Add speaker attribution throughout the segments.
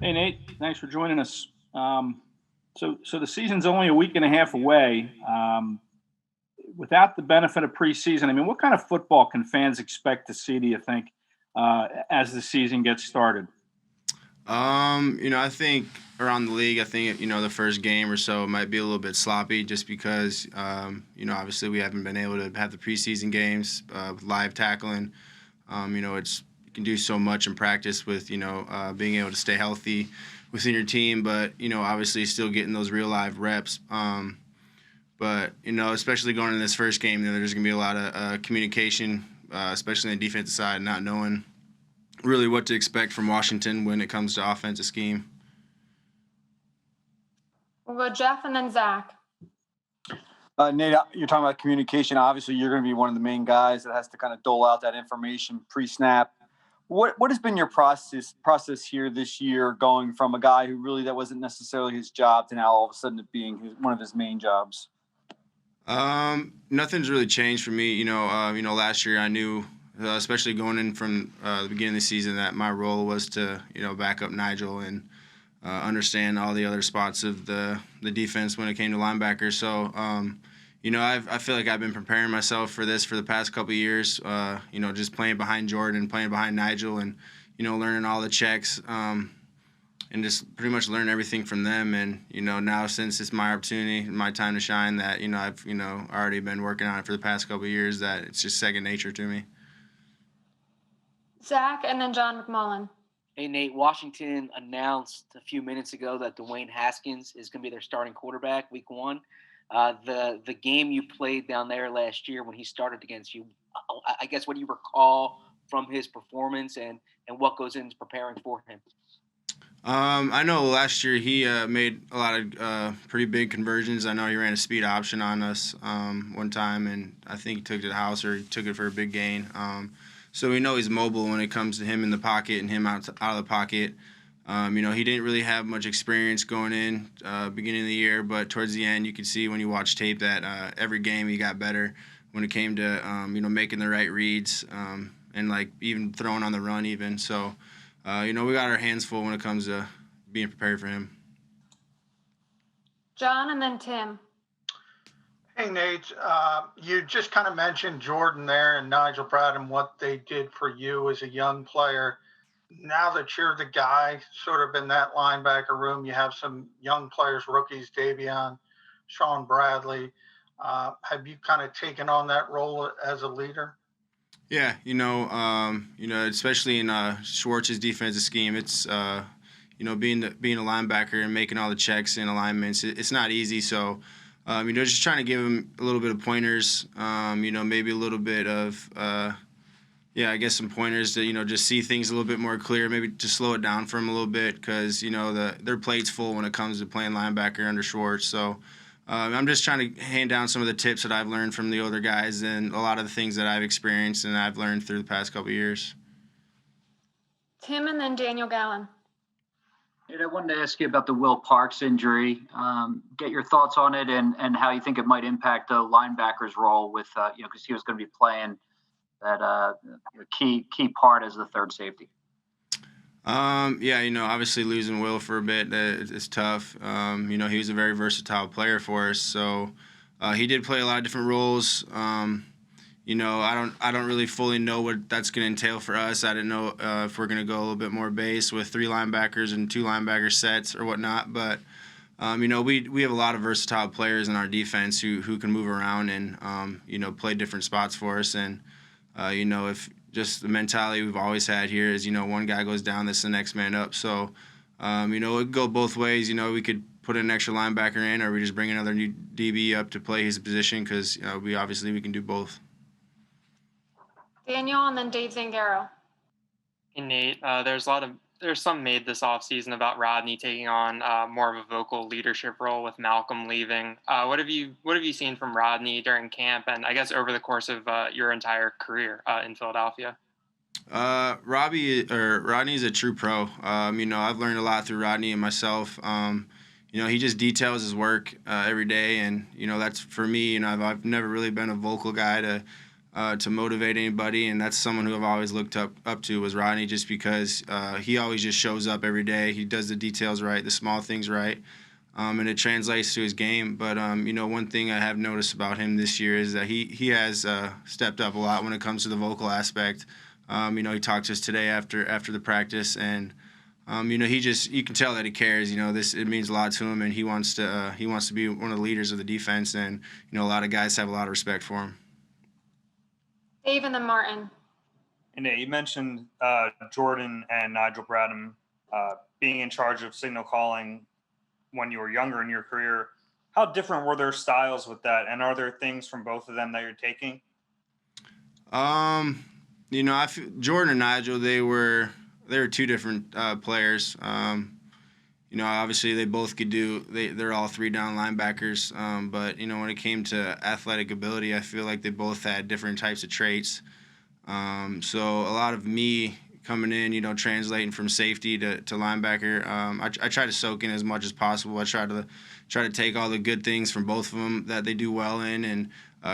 Speaker 1: Hey Nate, thanks for joining us. So the season's only a week and a half away. Without the benefit of preseason, I mean, what kind of football can fans expect to see? Do you think as the season gets started?
Speaker 2: I think around the league, I think the first game or so might be a little bit sloppy, just because obviously we haven't been able to have the preseason games with live tackling. It's you can do so much in practice with being able to stay healthy within your team, but obviously still getting those real live reps. But especially going in this first game, there's going to be a lot of communication, especially on the defensive side, not knowing really what to expect from Washington when it comes to offensive scheme.
Speaker 3: We'll go Jeff and then Zach.
Speaker 4: Nate, you're talking about communication. Obviously, you're going to be one of the main guys that has to kind of dole out that information pre-snap. What has been your process here this year, going from a guy who really that wasn't necessarily his job to now all of a sudden it being one of his main jobs?
Speaker 2: Nothing's really changed for me. Last year I knew, especially going in from the beginning of the season, that my role was to back up Nigel and understand all the other spots of the defense when it came to linebackers. So, I feel like I've been preparing myself for this for the past couple of years. Just playing behind Jordan, playing behind Nigel, and learning all the checks, and just pretty much learn everything from them. And now since it's my opportunity, my time to shine, that I've already been working on it for the past couple of years. That it's just second nature to me.
Speaker 3: Zach and then John McMullen.
Speaker 5: Hey, Nate, Washington announced a few minutes ago that Dwayne Haskins is going to be their starting quarterback week one. The game you played down there last year when he started against you, I guess, what do you recall from his performance and what goes into preparing for him?
Speaker 2: I know last year he made a lot of pretty big conversions. I know he ran a speed option on us one time, and I think he took it to the house or he took it for a big gain. So we know he's mobile when it comes to him in the pocket and him out of the pocket. He didn't really have much experience going in beginning of the year, but towards the end you could see when you watch tape that every game he got better when it came to making the right reads and like even throwing on the run even. So we got our hands full when it comes to being prepared for him.
Speaker 3: John and then Tim.
Speaker 6: Hey, Nate, you just kind of mentioned Jordan there and Nigel Pratt and what they did for you as a young player. Now that you're the guy sort of in that linebacker room, you have some young players, rookies, Davion, Sean Bradley. Have you kind of taken on that role as a leader?
Speaker 2: Yeah, especially in Schwartz's defensive scheme, it's being a linebacker and making all the checks and alignments. It's not easy. So, just trying to give him a little bit of pointers. Maybe a little bit of I guess some pointers to just see things a little bit more clear. Maybe to slow it down for him a little bit because their plate's full when it comes to playing linebacker under Schwartz. So. I'm just trying to hand down some of the tips that I've learned from the other guys and a lot of the things that I've experienced and I've learned through the past couple of years.
Speaker 3: Tim and then Daniel Gallen.
Speaker 7: I wanted to ask you about the Will Parks injury. Get your thoughts on it and how you think it might impact the linebacker's role with, because he was going to be playing that key part as the third safety.
Speaker 2: Obviously losing Will for a bit is tough. He was a very versatile player for us, so he did play a lot of different roles. I don't really fully know what that's going to entail for us. I didn't know if we're going to go a little bit more base with 3 linebackers and 2 linebacker sets or whatnot, but we have a lot of versatile players in our defense who can move around and play different spots for us, and if just the mentality we've always had here is, one guy goes down, that's the next man up. So, it could go both ways. We could put an extra linebacker in, or we just bring another new DB up to play his position because we can do both.
Speaker 3: Daniel and then Dave Zangaro.
Speaker 8: Hey, Nate, there's some made this offseason about Rodney taking on more of a vocal leadership role with Malcolm leaving. What have you seen from Rodney during camp and I guess over the course of your entire career in Philadelphia?
Speaker 2: Rodney's a true pro. I've learned a lot through Rodney and myself. He just details his work every day, and that's for me. I've never really been a vocal guy to to motivate anybody, and that's someone who I've always looked up to was Rodney, just because he always just shows up every day. He does the details right, the small things right, and it translates to his game. But one thing I have noticed about him this year is that he has stepped up a lot when it comes to the vocal aspect. He talked to us today after the practice, and you can tell that he cares. It means a lot to him, and he wants to be one of the leaders of the defense, and a lot of guys have a lot of respect for him.
Speaker 3: Dave and then Martin.
Speaker 9: And you mentioned Jordan and Nigel Bradham being in charge of signal calling when you were younger in your career. How different were their styles with that? And are there things from both of them that you're taking?
Speaker 2: I feel Jordan and Nigel, they were two different players. Obviously they both could they're all 3-down linebackers. But when it came to athletic ability, I feel like they both had different types of traits. So a lot of me coming in, translating from safety to linebacker, I try to soak in as much as possible. I try to take all the good things from both of them that they do well in, and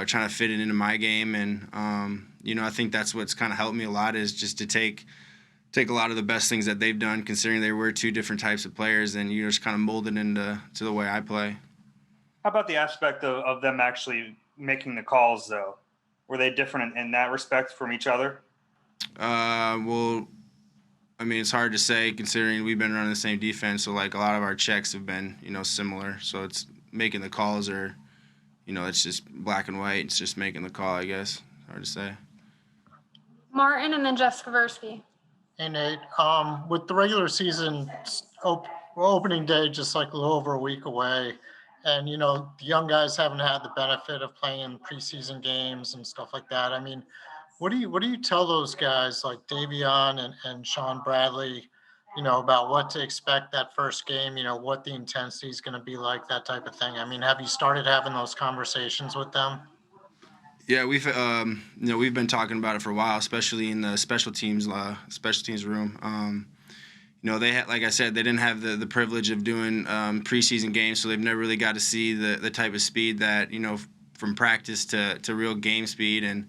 Speaker 2: trying to fit it into my game. And I think that's what's kind of helped me a lot, is just to take a lot of the best things that they've done, considering they were two different types of players, and just kind of mold it into the way I play.
Speaker 9: How about the aspect of them actually making the calls, though? Were they different in that respect from each other?
Speaker 2: Well, I mean, it's hard to say, considering we've been running the same defense, so like a lot of our checks have been, similar. So it's making the calls, or, it's just black and white. It's just making the call, I guess. Hard to say.
Speaker 3: Martin and then Jeff Skaversky.
Speaker 10: Hey, Nate. With the regular season opening day just like a little over a week away, and, the young guys haven't had the benefit of playing preseason games and stuff like that. I mean, what do you tell those guys like Davion and Sean Bradley, about what to expect that first game, what the intensity is going to be like, that type of thing? I mean, have you started having those conversations with them?
Speaker 2: Yeah, we've been talking about it for a while, especially in the special teams room. They had, like I said, they didn't have the privilege of doing preseason games, so they've never really got to see the type of speed that, from practice to real game speed. And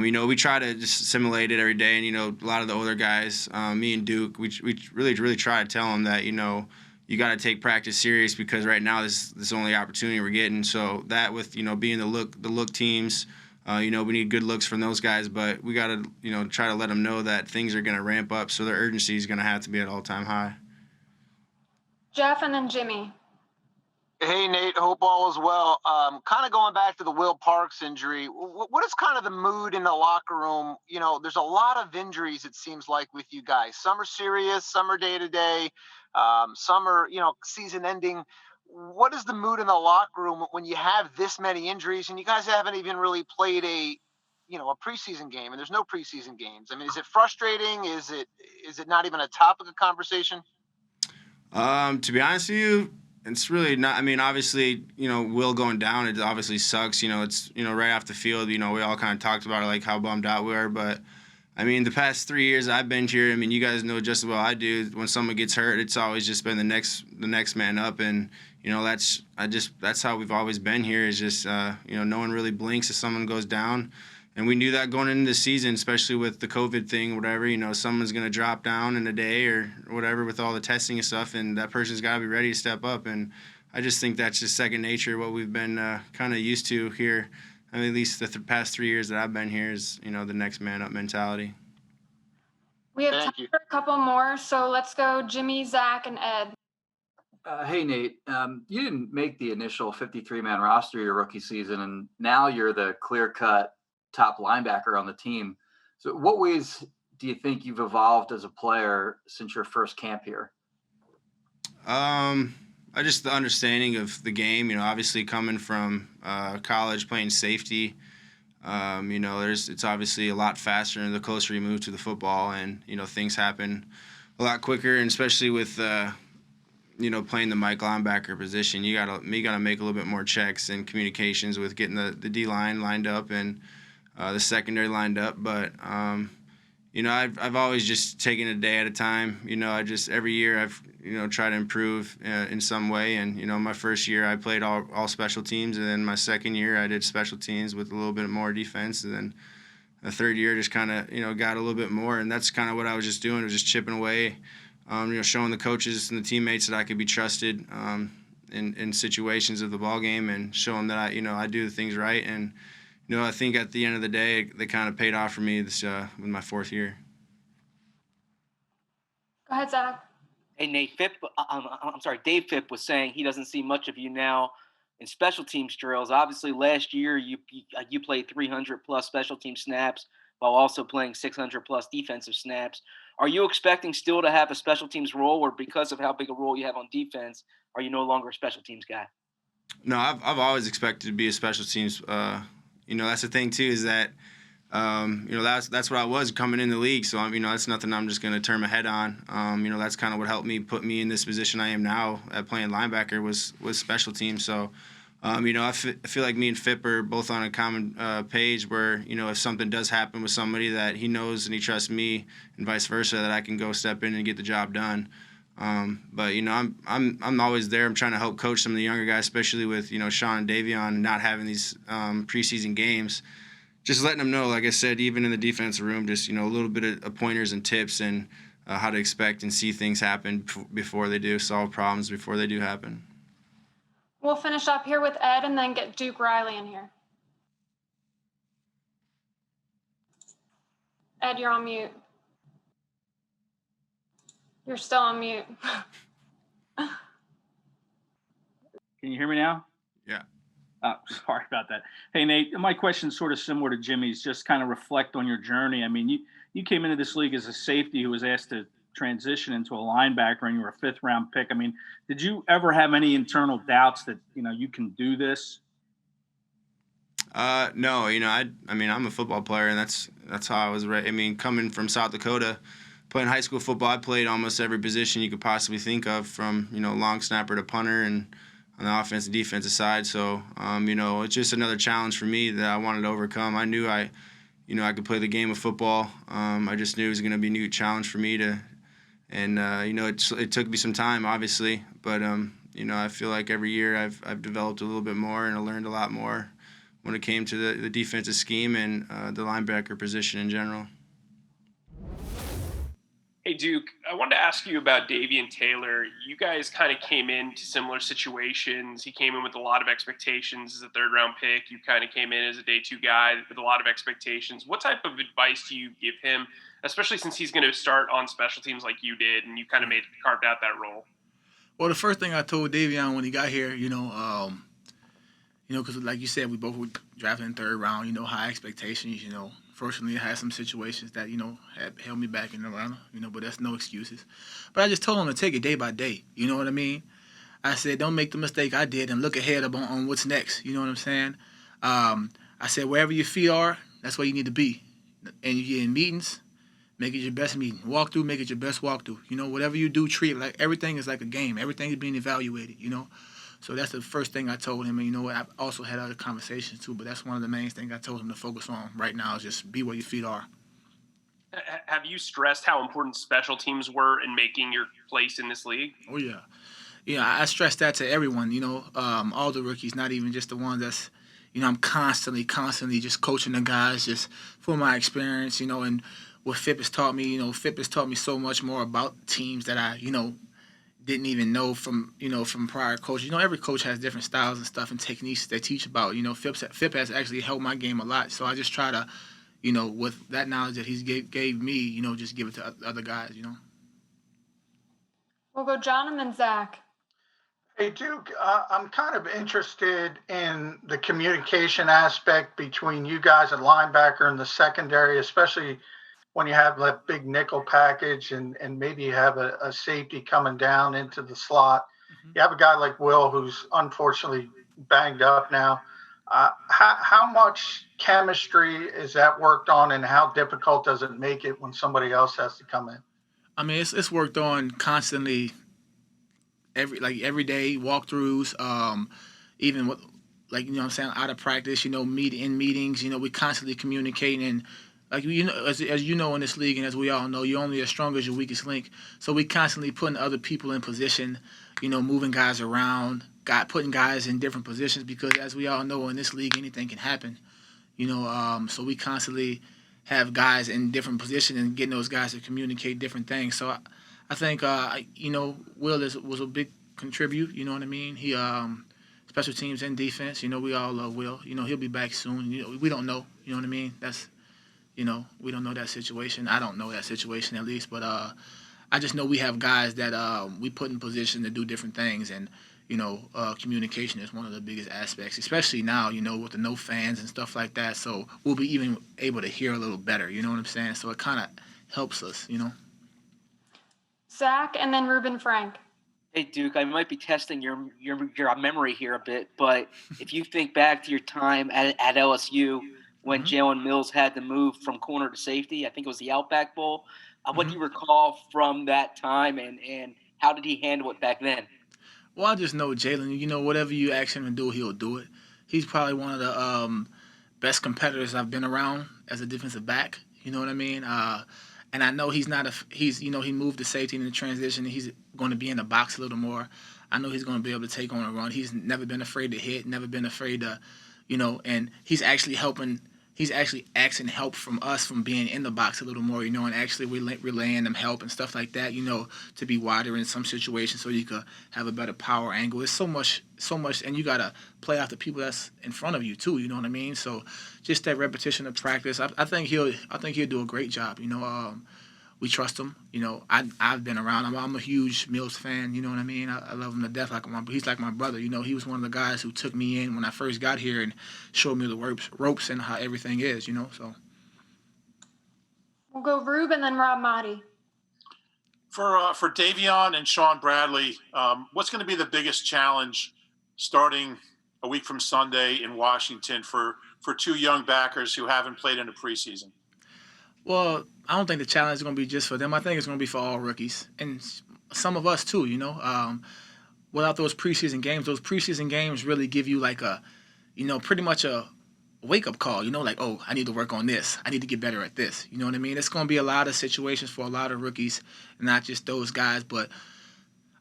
Speaker 2: we try to just simulate it every day. And a lot of the older guys, me and Duke, we really try to tell them that you got to take practice serious, because right now this is the only opportunity we're getting. So that with being the look teams. We need good looks from those guys, but we got to, try to let them know that things are going to ramp up, so their urgency is going to have to be at all-time high.
Speaker 3: Jeff and then Jimmy.
Speaker 11: Hey, Nate, hope all is well. Kind of going back to the Will Parks injury, what is kind of the mood in the locker room? There's a lot of injuries, it seems like, with you guys. Some are serious, some are day-to-day, some are, season-ending. What is the mood in the locker room when you have this many injuries and you guys haven't even really played a preseason game, and there's no preseason games? I mean, is it frustrating? Is it not even a topic of conversation?
Speaker 2: To be honest with you, it's really not. I mean, obviously, Will going down, it obviously sucks. It's, right off the field, we all kind of talked about it, like how bummed out we are. But, I mean, the past 3 years I've been here, I mean, you guys know just as well I do, when someone gets hurt, it's always just been the next man up. And, that's how we've always been here, is just, no one really blinks if someone goes down. And we knew that going into the season, especially with the COVID thing, whatever, someone's going to drop down in a day or whatever with all the testing and stuff, and that person's got to be ready to step up. And I just think that's just second nature, what we've been kind of used to here. I mean, at least the past 3 years that I've been here is, the next man up mentality.
Speaker 3: We have time for a couple more, so let's go Jimmy, Zach, and Ed.
Speaker 12: Hey, Nate, you didn't make the initial 53-man roster your rookie season, and now you're the clear-cut top linebacker on the team. So what ways do you think you've evolved as a player since your first camp here?
Speaker 2: Just the understanding of the game, obviously coming from college playing safety, it's obviously a lot faster and the closer you move to the football, and, things happen a lot quicker, and especially with, playing the Mike linebacker position, you gotta make a little bit more checks and communications with getting the D-line lined up and the secondary lined up. But, I've always just taken a day at a time. Every year I've, tried to improve in some way. And, my first year I played all special teams. And then my second year I did special teams with a little bit more defense. And then the third year just kind of, got a little bit more. And that's kind of what I was just doing, was just chipping away, showing the coaches and the teammates that I could be trusted in situations of the ball game, and show them that I do the things right. And, I think at the end of the day, they kind of paid off for me this with my fourth year.
Speaker 3: Go ahead, Zach.
Speaker 5: Hey, Nate, Dave Phipp was saying he doesn't see much of you now in special teams drills. Obviously, last year you played 300-plus special team snaps while also playing 600-plus defensive snaps. Are you expecting still to have a special teams role, or because of how big a role you have on defense, are you no longer a special teams guy?
Speaker 2: No, I've always expected to be a special teams. That's the thing too, is that that's what I was coming in the league. So that's nothing I'm just going to turn my head on. That's kind of what helped me put me in this position I am now at playing linebacker was special teams. So, I feel like me and Phipp are both on a common page where, if something does happen with somebody, that he knows and he trusts me, and vice versa, that I can go step in and get the job done. But I'm always there. I'm trying to help coach some of the younger guys, especially with Sean and Davion not having these preseason games. Just letting them know, like I said, even in the defensive room, just a little bit of pointers and tips, and how to expect and see things happen before they do, solve problems before they do happen.
Speaker 3: We'll finish up here with Ed and then get Duke Riley in here. Ed, you're on mute. You're still on mute.
Speaker 1: Can you hear me now?
Speaker 2: Yeah.
Speaker 1: Oh, sorry about that. Hey, Nate, my question's sort of similar to Jimmy's, just kind of reflect on your journey. I mean, you came into this league as a safety who was asked to transition into a linebacker, and you were a fifth-round pick. I mean, did you ever have any internal doubts that, you can do this?
Speaker 2: No, I'm a football player, and that's how I was raised. I mean, coming from South Dakota, playing high school football, I played almost every position you could possibly think of, from, long snapper to punter, and on the offensive and defensive side. So, it's just another challenge for me that I wanted to overcome. I knew I could play the game of football. I just knew it was going to be a new challenge for me it took me some time, obviously, but, I feel like every year I've developed a little bit more, and I learned a lot more when it came to the defensive scheme and the linebacker position in general.
Speaker 13: Hey, Duke, I wanted to ask you about Davion Taylor. You guys kind of came into similar situations. He came in with a lot of expectations as a third-round pick. You kind of came in as a day two guy with a lot of expectations. What type of advice do you give him, especially since he's going to start on special teams like you did, and you kind of carved out that role?
Speaker 14: Well, the first thing I told Davion when he got here, because like you said, we both were drafted in third round, high expectations, Fortunately, I had some situations that, had held me back in Atlanta, but that's no excuses. But I just told him to take it day by day, you know what I mean? I said, don't make the mistake I did and look ahead on what's next, you know what I'm saying? I said, wherever your feet are, that's where you need to be. And you get in meetings, make it your best meeting. Walk through, make it your best walkthrough. Whatever you do, treat it like everything is like a game. Everything is being evaluated, So that's the first thing I told him. And I also had other conversations too, but that's one of the main things I told him to focus on right now is just be where your feet are.
Speaker 13: Have you stressed how important special teams were in making your place in this league?
Speaker 14: Oh, yeah. Yeah, I stress that to everyone, all the rookies, not even just the ones that's, I'm constantly just coaching the guys just for my experience, and what Phipp has taught me, Phipp has taught me so much more about teams that I, didn't even know from prior coaches. Every coach has different styles and stuff and techniques they teach about. Phipp has actually helped my game a lot. So I just try to, with that knowledge that he's gave me, just give it to other guys,
Speaker 3: We'll go John and then Zach.
Speaker 6: Hey, Duke, I'm kind of interested in the communication aspect between you guys at linebacker and the secondary, especially when you have that big nickel package and maybe you have a safety coming down into the slot. Mm-hmm. You have a guy like Will who's unfortunately banged up now. How much chemistry is that worked on, and how difficult does it make it when somebody else has to come in?
Speaker 14: I mean, it's worked on constantly, every day, walkthroughs, even with, out of practice, in meetings, we constantly communicating. And like, as you know, in this league, and as we all know, you're only as strong as your weakest link. So we constantly putting other people in position, moving guys around, putting guys in different positions, because as we all know, in this league, anything can happen. So we constantly, have guys in different positions and getting those guys to communicate different things. So I think Will was a big contribute. You know what I mean? He special teams and defense. We all love Will. He'll be back soon. We don't know. You know what I mean? That's we don't know that situation. I don't know that situation at least, but I just know we have guys that we put in position to do different things, and communication is one of the biggest aspects, especially now, with the no fans and stuff like that. So we'll be even able to hear a little better. You know what I'm saying? So it kind of helps us.
Speaker 3: Zach, and then Ruben Frank.
Speaker 5: Hey, Duke, I might be testing your memory here a bit, but if you think back to your time at LSU when Jalen Mills had to move from corner to safety, I think it was the Outback Bowl. What do you recall from that time, and how did he handle it back then?
Speaker 14: Well, I just know Jalen. Whatever you ask him to do, he'll do it. He's probably one of the best competitors I've been around as a defensive back. You know what I mean? And I know he's not he moved to safety in the transition. He's going to be in the box a little more. I know he's going to be able to take on a run. He's never been afraid to hit, never been afraid to, and he's actually helping. He's actually asking help from us from being in the box a little more, and actually relaying them help and stuff like that, to be wider in some situations so you could have a better power angle. It's so much, and you got to play off the people that's in front of you too, you know what I mean? So just that repetition of practice, I think he'll do a great job, We trust him. I've been around him. I'm a huge Mills fan. You know what I mean? I love him to death. He's like my brother. He was one of the guys who took me in when I first got here and showed me the ropes and how everything is. So
Speaker 3: We'll go Rube and then Rob Mahdi.
Speaker 15: For Davion and Sean Bradley, what's going to be the biggest challenge starting a week from Sunday in Washington for two young backers who haven't played in a preseason?
Speaker 14: Well, I don't think the challenge is going to be just for them. I think it's going to be for all rookies and some of us too, Without those preseason games really give you like a, pretty much a wake-up call, like, oh, I need to work on this. I need to get better at this. You know what I mean? It's going to be a lot of situations for a lot of rookies, not just those guys, but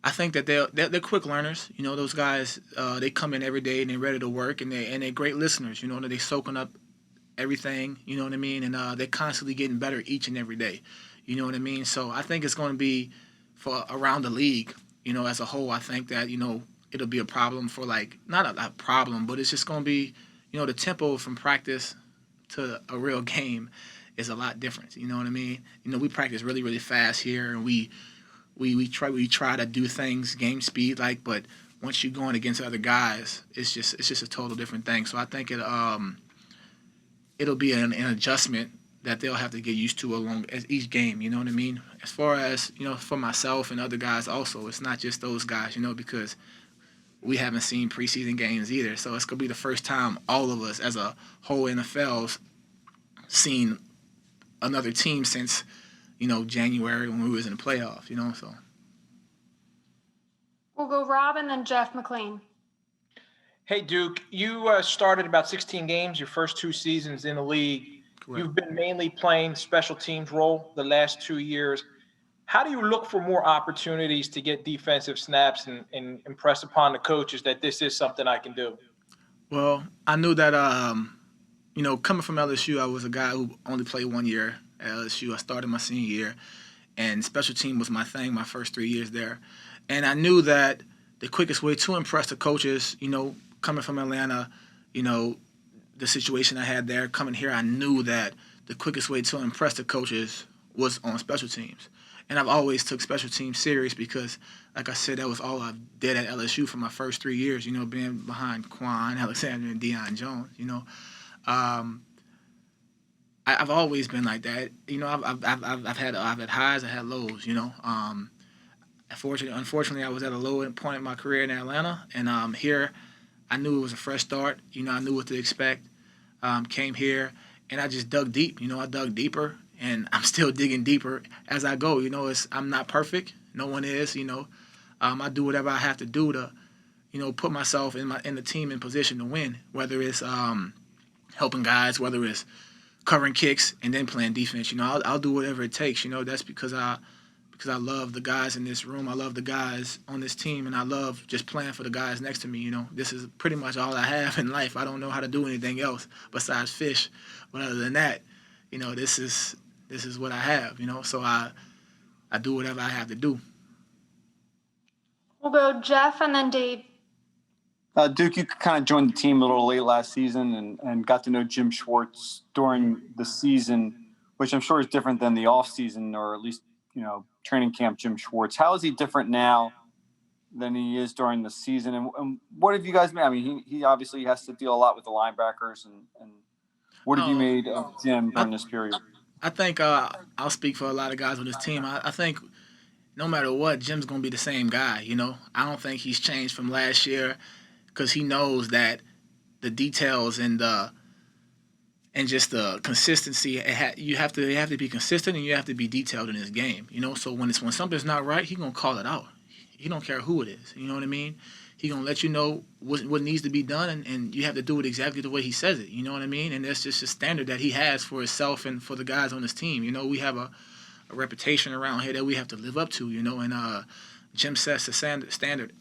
Speaker 14: I think that they're quick learners. Those guys, they come in every day and they're ready to work, and they're great listeners, they're soaking up everything, you know what I mean? And they're constantly getting better each and every day, you know what I mean? So I think it's going to be for around the league, as a whole. I think that, it'll be a problem for not a problem, but it's just going to be, the tempo from practice to a real game is a lot different, you know what I mean? We practice really, really fast here, and we try to do things game speed, but once you're going against other guys, it's just a total different thing. So I think it'll be an adjustment that they'll have to get used to along as each game, you know what I mean? As far as, for myself and other guys also, it's not just those guys, because we haven't seen preseason games either. So it's going to be the first time all of us as a whole NFL's seen another team since, January when we was in the playoffs, so.
Speaker 3: We'll go Rob and then Jeff McLean.
Speaker 16: Hey, Duke, you started about 16 games your first two seasons in the league.
Speaker 14: Correct.
Speaker 16: You've been mainly playing special teams role the last 2 years. How do you look for more opportunities to get defensive snaps and impress upon the coaches that this is something I can do?
Speaker 14: Well, I knew that, coming from LSU, I was a guy who only played 1 year at LSU. I started my senior year, and special team was my thing my first 3 years there. And I knew that the quickest way to impress the coaches, coming from Atlanta, the situation I had there, coming here, I knew that the quickest way to impress the coaches was on special teams. And I've always took special teams serious because, like I said, that was all I did at LSU for my first 3 years, being behind Quan, Alexander, and Deion Jones, I've always been like that. I've had highs, I had lows, Unfortunately, I was at a low point in my career in Atlanta, and here I knew it was a fresh start. I knew what to expect. Came here, and I just dug deep. I dug deeper, and I'm still digging deeper as I go. I'm not perfect. No one is. I do whatever I have to do to, put myself in the team in position to win. Whether it's helping guys, whether it's covering kicks, and then playing defense. I'll do whatever it takes. That's because I love the guys in this room. I love the guys on this team, and I love just playing for the guys next to me. This is pretty much all I have in life. I don't know how to do anything else besides fish. But other than that, this is what I have, so I do whatever I have to do.
Speaker 3: We'll go Jeff and then Dave.
Speaker 4: Duke, you kind of joined the team a little late last season and got to know Jim Schwartz during the season, which I'm sure is different than the off season, or at least, training camp Jim Schwartz. How is he different now than he is during the season? And what have you guys made? I mean, he obviously has to deal a lot with the linebackers. And what have you made of Jim during this period?
Speaker 14: I think I'll speak for a lot of guys on this team. I think no matter what, Jim's going to be the same guy, I don't think he's changed from last year, because he knows that the details and just the consistency, you have to be consistent and you have to be detailed in this game. So when something's not right, he's gonna call it out. He don't care who it is. You know what I mean? He gonna let you know what needs to be done, and you have to do it exactly the way he says it. You know what I mean? And that's just a standard that he has for himself and for the guys on his team. We have a reputation around here that we have to live up to. And Jim sets the standard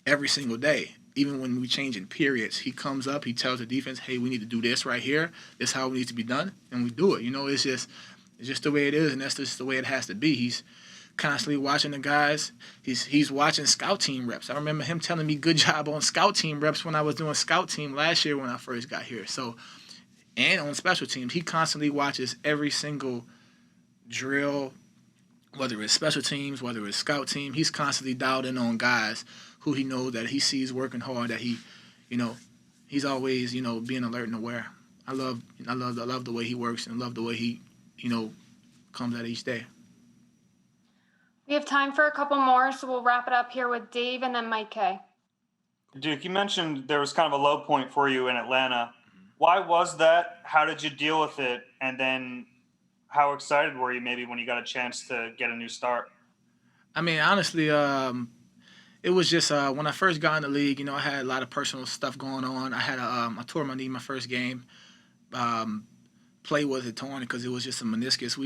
Speaker 14: every single day. Even when we change in periods, he comes up, he tells the defense, hey, we need to do this right here. This is how it needs to be done, and we do it. It's just the way it is, and that's just the way it has to be. He's constantly watching the guys. He's watching scout team reps. I remember him telling me good job on scout team reps when I was doing scout team last year when I first got here. So, and on special teams, he constantly watches every single drill, whether it's special teams, whether it's scout team. He's constantly dialed in on guys who he knows that he sees working hard, that he's always, being alert and aware. I love the way he works, and love the way he, comes out each day.
Speaker 3: We have time for a couple more, so we'll wrap it up here with Dave and then Mike K.
Speaker 9: Duke, you mentioned there was kind of a low point for you in Atlanta. Why was that? How did you deal with it? And then how excited were you maybe when you got a chance to get a new start?
Speaker 14: I mean, honestly, it was just when I first got in the league, I had a lot of personal stuff going on. I tore my knee my first game. Play wasn't torn because it was just a meniscus.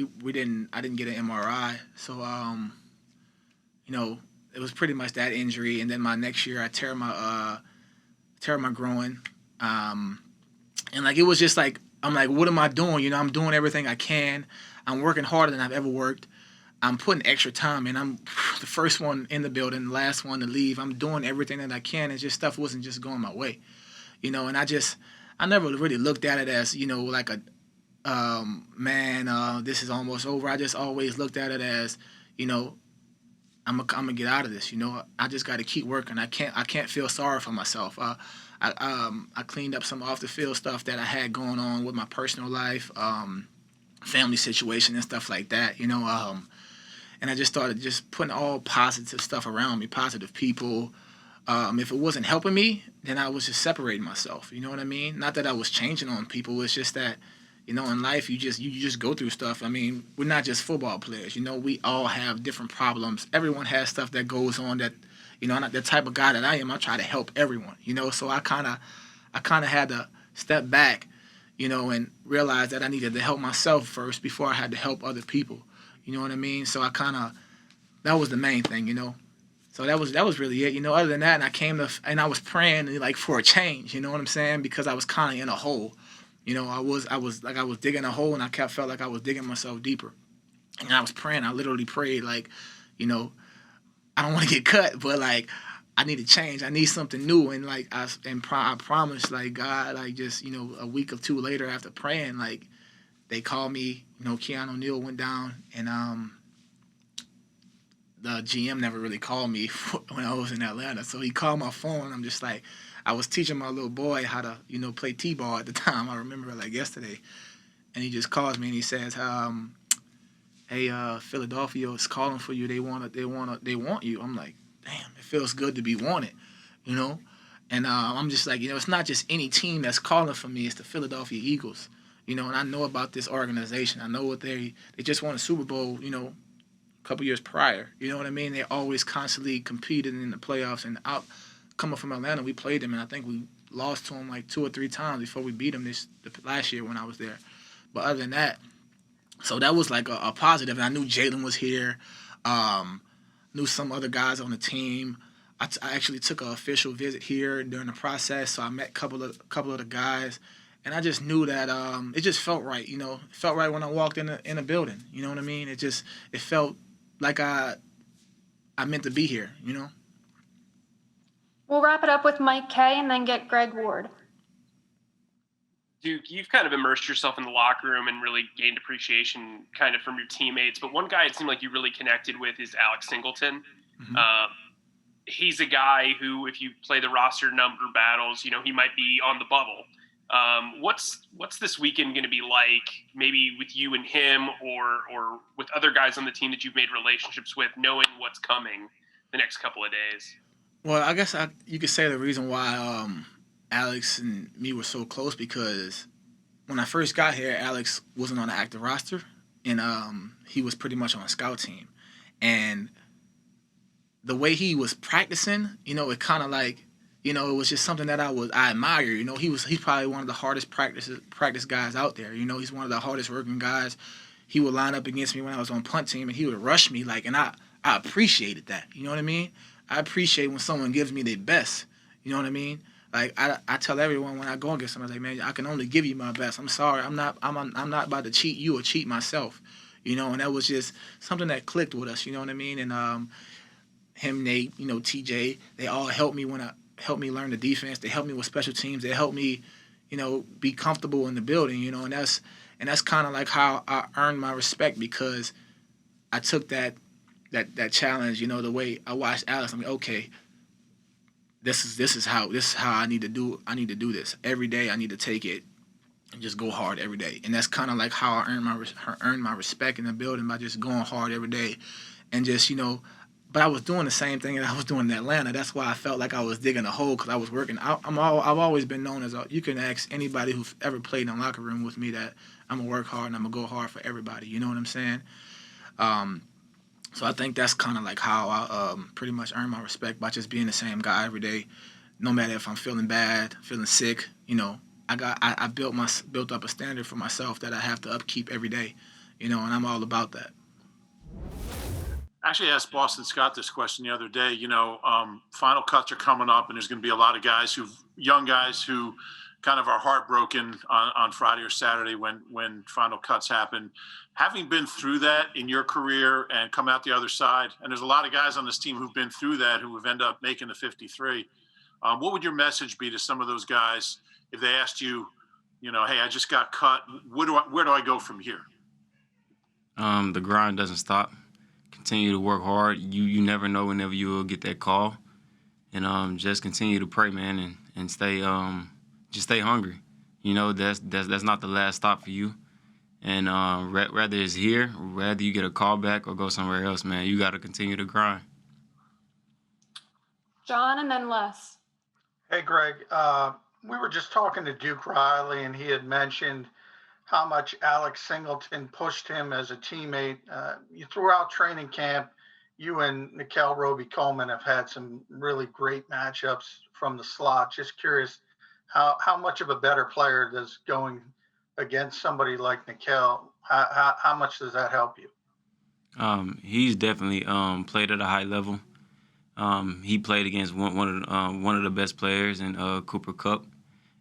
Speaker 14: I didn't get an MRI, so it was pretty much that injury. And then my next year, I tear my groin, and it was just like, I'm like, what am I doing? I'm doing everything I can. I'm working harder than I've ever worked. I'm putting extra time in. I'm the first one in the building, the last one to leave. I'm doing everything that I can, and just stuff wasn't just going my way, And I never really looked at it as, like a, this is almost over. I just always looked at it as, I'm gonna get out of this. I just got to keep working. I can't feel sorry for myself. I cleaned up some off the field stuff that I had going on with my personal life, family situation and stuff like that. And I just started just putting all positive stuff around me, positive people. If it wasn't helping me, then I was just separating myself. You know what I mean? Not that I was changing on people. It's just that, in life, you just go through stuff. I mean, we're not just football players. We all have different problems. Everyone has stuff that goes on that, I'm not the type of guy that I am. I try to help everyone, So I kind of had to step back, and realize that I needed to help myself first before I had to help other people. You know what I mean? So that was the main thing, So that was really it, Other than that, and I was praying for a change, you know what I'm saying? Because I was kind of in a hole, I was digging a hole, and I felt like I was digging myself deeper. And I was praying. I literally prayed I don't want to get cut, but I need to change. I need something new. And I promised God, just a week or two later after praying, they called me. Keanu Neal went down, and the GM never really called me when I was in Atlanta. So he called my phone. I'm just I was teaching my little boy how to, play t-ball at the time. I remember yesterday. And he just calls me and he says, hey, Philadelphia is calling for you. They want you. I'm like, damn, it feels good to be wanted, And I'm just it's not just any team that's calling for me. It's the Philadelphia Eagles, and I know about this organization. I know what they just won a Super Bowl, a couple years prior. You know what I mean? They always constantly competed in the playoffs. And coming from Atlanta, we played them, and I think we lost to them 2 or 3 times before we beat them last year when I was there. But other than that, so that was a positive. And I knew Jalen was here, knew some other guys on the team. I actually took an official visit here during the process, so I met a couple of the guys, And I just knew that it just felt right, It felt right when I walked in a building. You know what I mean? It felt like I meant to be here.
Speaker 3: We'll wrap it up with Mike Kay and then get Greg Ward.
Speaker 13: Duke, you've kind of immersed yourself in the locker room and really gained appreciation kind of from your teammates. But one guy it seemed like you really connected with is Alex Singleton.
Speaker 14: Mhm.
Speaker 13: He's a guy who, if you play the roster number battles, he might be on the bubble. What's this weekend going to be like, maybe with you and him or with other guys on the team that you've made relationships with, knowing what's coming the next couple of days?
Speaker 14: Well, I guess you could say the reason why Alex and me were so close because when I first got here, Alex wasn't on the active roster, and he was pretty much on a scout team. And the way he was practicing, it kind of like, it was just something that I admire. He's probably one of the hardest practice guys out there. He's one of the hardest working guys. He would line up against me when I was on punt team, and he would rush me and I appreciated that. You know what I mean? I appreciate when someone gives me their best. You know what I mean? Like I tell everyone when I go against someone, man, I can only give you my best. I'm sorry, I'm not about to cheat you or cheat myself. And that was just something that clicked with us. You know what I mean? And him, Nate, TJ, they all helped me helped me learn the defense. They helped me with special teams. They helped me, be comfortable in the building. And that's kind of like how I earned my respect because I took that challenge. The way I watched Alex, I'm like, okay, this is how I need to do. I need to do this every day. I need to take it and just go hard every day. And that's kind of like how I earned my respect in the building by just going hard every day, and just But I was doing the same thing that I was doing in Atlanta. That's why I felt like I was digging a hole because I was working. I've always been known as you can ask anybody who's ever played in a locker room with me that I'm gonna work hard and I'm gonna go hard for everybody. You know what I'm saying? So I think that's kind of like how I pretty much earn my respect by just being the same guy every day, no matter if I'm feeling bad, feeling sick. I built up a standard for myself that I have to upkeep every day. And I'm all about that.
Speaker 15: Actually asked Boston Scott this question the other day. Final cuts are coming up, and there's going to be a lot of young guys who kind of are heartbroken on Friday or Saturday when final cuts happen. Having been through that in your career and come out the other side, and there's a lot of guys on this team who've been through that who have ended up making the 53. What would your message be to some of those guys if they asked you, hey, I just got cut. Where do I go from here?
Speaker 2: The grind doesn't stop. Continue to work hard. You never know whenever you will get that call, and just continue to pray, man, and stay just stay hungry. That's not the last stop for you, and whether it's here, whether you get a call back or go somewhere else, man, you got to continue to grind.
Speaker 3: John and then Les.
Speaker 6: Hey, Greg. We were just talking to Duke Riley, and he had mentioned how much Alex Singleton pushed him as a teammate. Throughout training camp, you and Nikel Roby-Coleman have had some really great matchups from the slot. Just curious, how much of a better player does going against somebody like Nikel, how much does that help you?
Speaker 2: He's definitely played at a high level. He played against one of the best players in Cooper Kupp,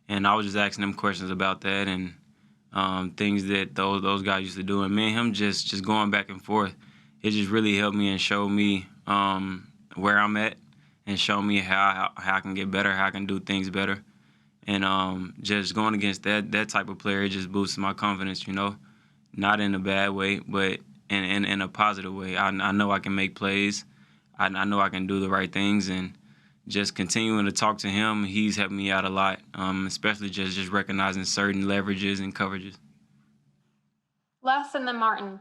Speaker 2: and I was just asking him questions about that and things that those guys used to do. And me and him just going back and forth, it just really helped me and showed me where I'm at and showed me how I can get better, how I can do things better. And just going against that type of player, it just boosts my confidence, not in a bad way, but in a positive way. I know I can make plays. I know I can do the right things, and just continuing to talk to him, he's helped me out a lot, especially just recognizing certain leverages and coverages.
Speaker 3: Les and then Martin.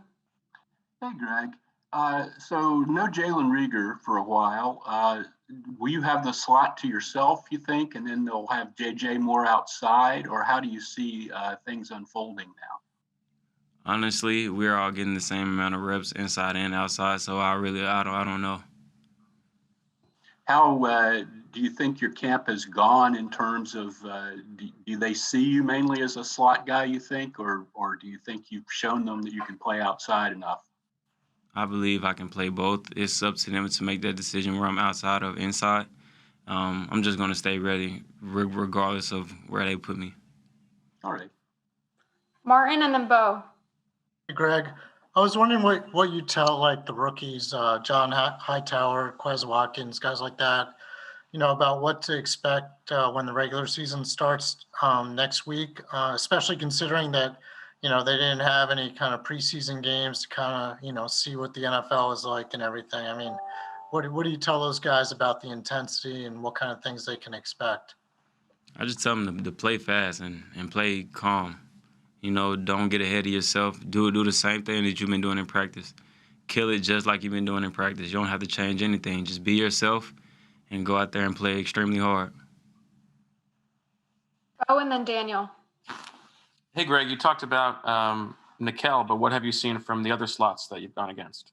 Speaker 17: Hey, Greg. So no Jalen Rieger for a while. Will you have the slot to yourself, you think, and then they'll have JJ more outside, or how do you see things unfolding now?
Speaker 2: Honestly, we're all getting the same amount of reps inside and outside, so I don't know.
Speaker 17: How do you think your camp has gone in terms of do they see you mainly as a slot guy, you think, or do you think you've shown them that you can play outside enough?
Speaker 2: I believe I can play both. It's up to them to make that decision where I'm outside or inside. I'm just going to stay ready regardless of where they put me.
Speaker 17: All right.
Speaker 3: Martin and then Bo.
Speaker 10: Hey, Greg, I was wondering what you tell like the rookies, John Hightower, Quez Watkins, guys like that, about what to expect when the regular season starts next week, especially considering that, they didn't have any kind of preseason games to kind of, see what the NFL is like and everything. I mean, what do you tell those guys about the intensity and what kind of things they can expect?
Speaker 18: I just tell them to play fast and play calm. Don't get ahead of yourself. Do the same thing that you've been doing in practice. Kill it just like you've been doing in practice. You don't have to change anything. Just be yourself and go out there and play extremely hard.
Speaker 3: Bo and then Daniel.
Speaker 19: Hey, Greg, you talked about Nickel, but what have you seen from the other slots that you've gone against?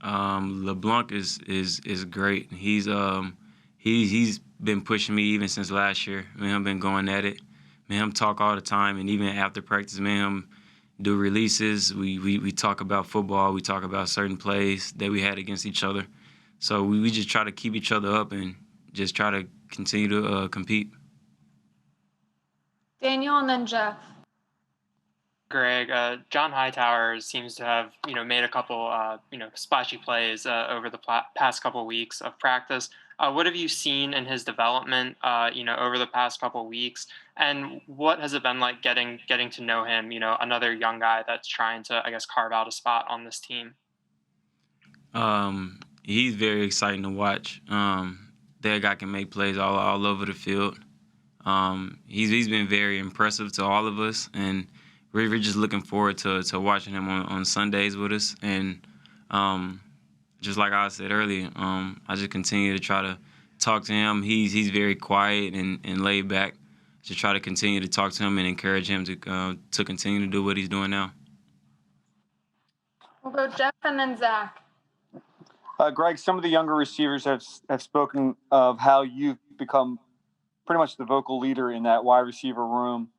Speaker 18: LeBlanc is great. He's been pushing me even since last year. Me and him been going at it. Me and him talk all the time, and even after practice, me and him do releases. We talk about football. We talk about certain plays that we had against each other. So we just try to keep each other up and just try to continue to compete.
Speaker 3: Daniel and then Jeff.
Speaker 8: Greg, John Hightower seems to have, made a couple, splashy plays over the past couple of weeks of practice. What have you seen in his development, over the past couple of weeks? And what has it been like getting to know him, another young guy that's trying to, I guess, carve out a spot on this team?
Speaker 18: He's very exciting to watch. That guy can make plays all over the field. He's been very impressive to all of us, and we're just looking forward to watching him on Sundays with us. And just like I said earlier, I just continue to try to talk to him. He's very quiet and laid back. Just try to continue to talk to him and encourage him to continue to do what he's doing now.
Speaker 3: We'll go Jeff and then Zach.
Speaker 4: Greg, some of the younger receivers have spoken of how you've become pretty much the vocal leader in that wide receiver room.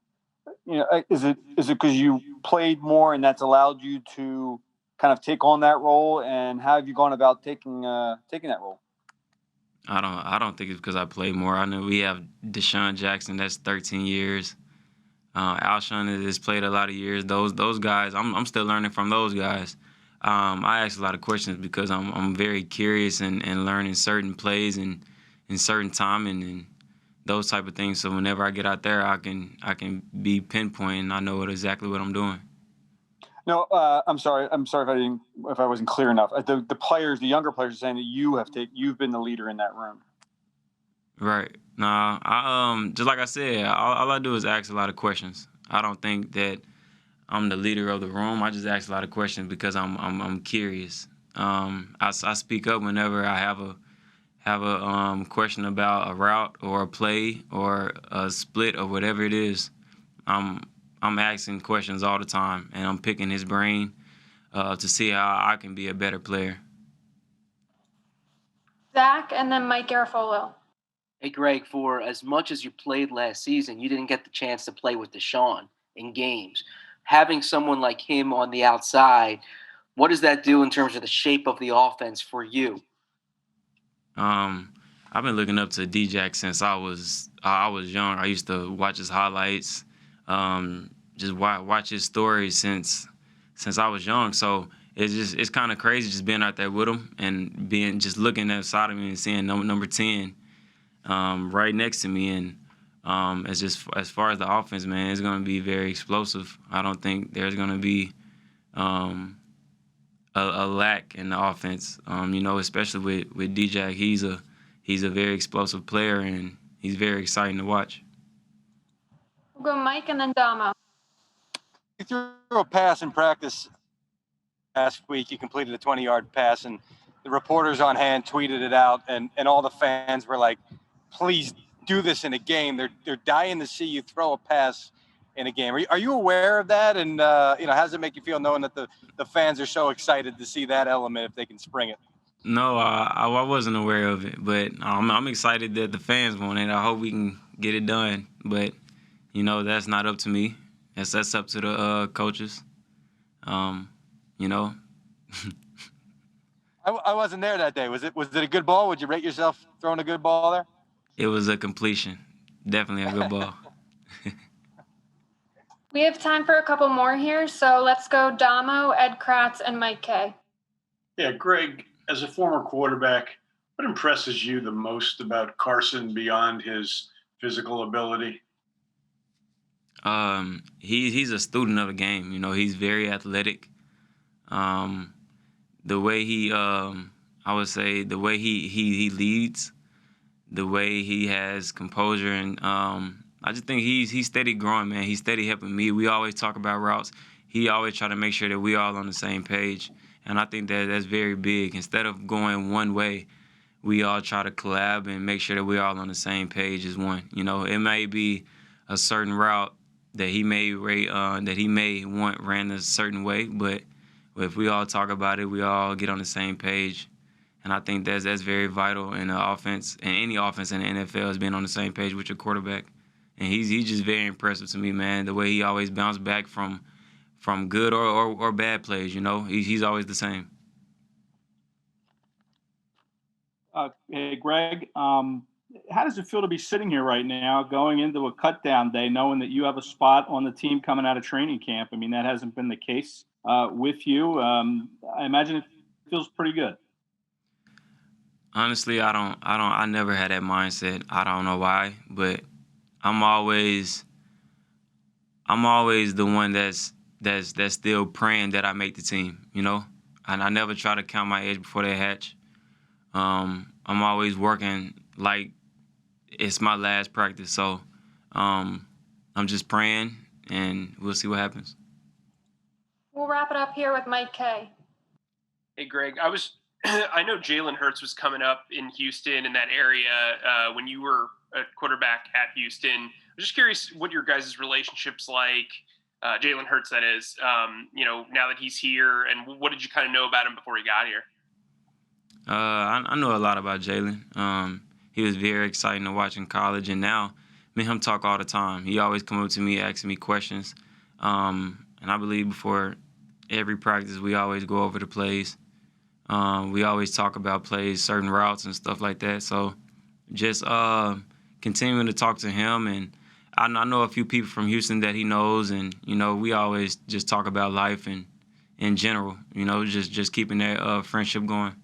Speaker 4: Is it because you played more and that's allowed you to kind of take on that role? And how have you gone about taking that role?
Speaker 18: I don't think it's because I played more. I know we have Deshaun Jackson, that's 13 years. Alshon has played a lot of years. Those guys, I'm still learning from those guys. I ask a lot of questions because I'm very curious and learning certain plays and in certain timing and those type of things. So whenever I get out there, I can be pinpointing. I know exactly what I'm doing.
Speaker 4: No, I'm sorry if I wasn't clear enough. The younger players, are saying that you've been the leader in that room.
Speaker 18: Right. Nah, I just like I said, all I do is ask a lot of questions. I don't think that I'm the leader of the room. I just ask a lot of questions because I'm curious. I speak up whenever I have a question about a route or a play or a split or whatever it is. I'm asking questions all the time, and I'm picking his brain to see how I can be a better player.
Speaker 3: Zach and then Mike Garafolo.
Speaker 5: Hey, Greg, for as much as you played last season, you didn't get the chance to play with Deshaun in games. Having someone like him on the outside, what does that do in terms of the shape of the offense for you?
Speaker 18: I've been looking up to D-Jack since I was young. I used to watch his highlights, just watch his stories since I was young. So it's kind of crazy just being out there with him and just looking at side of me and seeing number 10 right next to me. And it's just as far as the offense, man, it's going to be very explosive. I don't think there's going to be a lack in the offense. Especially with D-Jack, he's a very explosive player and he's very exciting to watch.
Speaker 3: We'll go Mike and then Damo.
Speaker 20: You threw a pass in practice last week. You completed a 20-yard pass, and the reporters on hand tweeted it out, and all the fans were like, please do this in a game. They're dying to see you throw a pass in a game. Are you aware of that? And, how does it make you feel knowing that the fans are so excited to see that element if they can spring it?
Speaker 18: No, I wasn't aware of it, but I'm excited that the fans want it. I hope we can get it done, but, that's not up to me. That's up to the coaches.
Speaker 20: I wasn't there that day. Was it a good ball? Would you rate yourself throwing a good ball there?
Speaker 18: It was a completion. Definitely a good ball.
Speaker 3: We have time for a couple more here, so let's go Damo, Ed Kratz, and Mike K.
Speaker 15: Yeah, Greg, as a former quarterback, what impresses you the most about Carson beyond his physical ability?
Speaker 18: He's a student of the game. You know, he's very athletic. The way he I would say the way he leads, the way he has composure, and I just think he's steady growing, man. He's steady helping me. We always talk about routes. He always try to make sure that we all on the same page, and I think that that's very big. Instead of going one way, we all try to collab and make sure that we're all on the same page as one. You know, it may be a certain route that he may want ran a certain way, but if we all talk about it, we all get on the same page. And I think that's very vital in the offense, and any offense in the NFL is being on the same page with your quarterback. And he's just very impressive to me, man. The way he always bounced back from good or bad plays, you know. He's always the same.
Speaker 1: Hey, Greg, how does it feel to be sitting here right now going into a cut-down day, knowing that you have a spot on the team coming out of training camp? I mean, that hasn't been the case with you. I imagine it feels pretty good.
Speaker 18: Honestly, I never had that mindset. I don't know why, but I'm always the one that's still praying that I make the team, you know? And I never try to count my eggs before they hatch. I'm always working like it's my last practice. So I'm just praying, and we'll see what happens.
Speaker 3: We'll wrap it up here with Mike K.
Speaker 13: Hey, Greg, I know Jalen Hurts was coming up in Houston in that area when you were a quarterback at Houston. I'm just curious what your guys' relationship's like, Jalen Hurts, that is, now that he's here, and what did you kind of know about him before he got here?
Speaker 18: I know a lot about Jalen. He was very exciting to watch in college, and now me and him talk all the time. He always come up to me asking me questions, and I believe before every practice we always go over the plays. We always talk about plays, certain routes and stuff like that. So just continuing to talk to him, and I know a few people from Houston that he knows, and we always just talk about life and in general, just keeping that friendship going.